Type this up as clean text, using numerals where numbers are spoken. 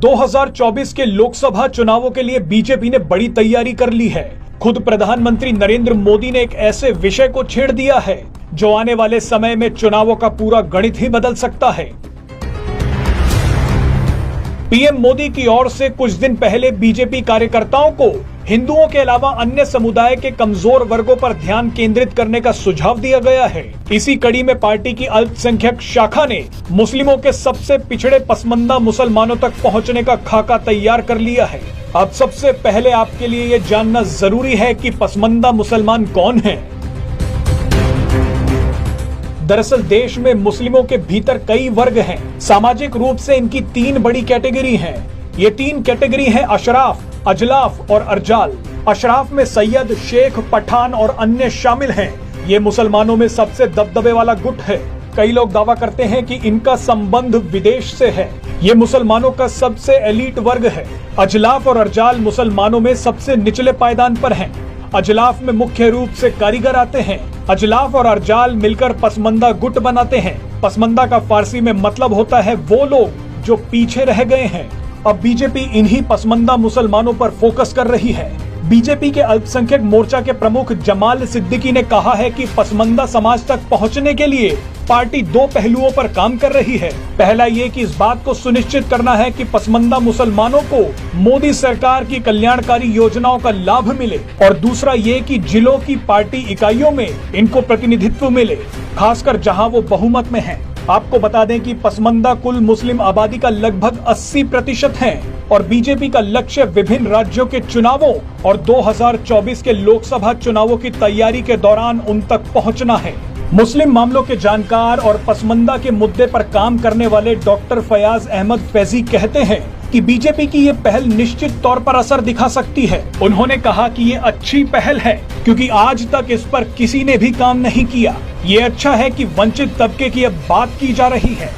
2024 के लोकसभा चुनावों के लिए बीजेपी ने बड़ी तैयारी कर ली है। खुद प्रधानमंत्री नरेंद्र मोदी ने एक ऐसे विषय को छेड़ दिया है जो आने वाले समय में चुनावों का पूरा गणित ही बदल सकता है। पीएम मोदी की ओर से कुछ दिन पहले बीजेपी कार्यकर्ताओं को हिंदुओं के अलावा अन्य समुदाय के कमजोर वर्गों पर ध्यान केंद्रित करने का सुझाव दिया गया है। इसी कड़ी में पार्टी की अल्पसंख्यक शाखा ने मुस्लिमों के सबसे पिछड़े पसमंदा मुसलमानों तक पहुंचने का खाका तैयार कर लिया है। अब सबसे पहले आपके लिए ये जानना जरूरी है कि पसमंदा मुसलमान कौन हैं। दरअसल देश में मुस्लिमों के भीतर कई वर्ग हैं। सामाजिक रूप से इनकी तीन बड़ी कैटेगरी हैं। ये तीन कैटेगरी हैं अशराफ, अजलाफ और अर्जाल। अशराफ में सैयद, शेख, पठान और अन्य शामिल हैं। ये मुसलमानों में सबसे दबदबे वाला गुट है। कई लोग दावा करते हैं कि इनका संबंध विदेश से है। ये मुसलमानों का सबसे एलीट वर्ग है। अजलाफ और अर्जाल मुसलमानों में सबसे निचले पायदान पर हैं। अजलाफ में मुख्य रूप से कारीगर आते हैं। अजलाफ और अर्जाल मिलकर पसमंदा गुट बनाते हैं। पसमंदा का फारसी में मतलब होता है वो लोग जो पीछे रह गए हैं। अब बीजेपी इन्हीं पसमंदा मुसलमानों पर फोकस कर रही है। बीजेपी के अल्पसंख्यक मोर्चा के प्रमुख जमाल सिद्दीकी ने कहा है कि पसमंदा समाज तक पहुंचने के लिए पार्टी दो पहलुओं पर काम कर रही है। पहला ये कि इस बात को सुनिश्चित करना है कि पसमंदा मुसलमानों को मोदी सरकार की कल्याणकारी योजनाओं का लाभ मिले, और दूसरा ये कि जिलों की पार्टी इकाइयों में इनको प्रतिनिधित्व मिले, खासकर जहां वो बहुमत में हैं। आपको बता दें कि पसमंदा कुल मुस्लिम आबादी का लगभग 80% है और बीजेपी का लक्ष्य विभिन्न राज्यों के चुनावों और 2024 के लोकसभा चुनावों की तैयारी के दौरान उन तक पहुंचना है। मुस्लिम मामलों के जानकार और पसमंदा के मुद्दे पर काम करने वाले डॉक्टर फयाज अहमद फैजी कहते हैं कि बीजेपी की ये पहल निश्चित तौर पर असर दिखा सकती है। उन्होंने कहा कि ये अच्छी पहल है क्योंकि आज तक इस पर किसी ने भी काम नहीं किया। ये अच्छा है कि वंचित तबके की अब बात की जा रही है।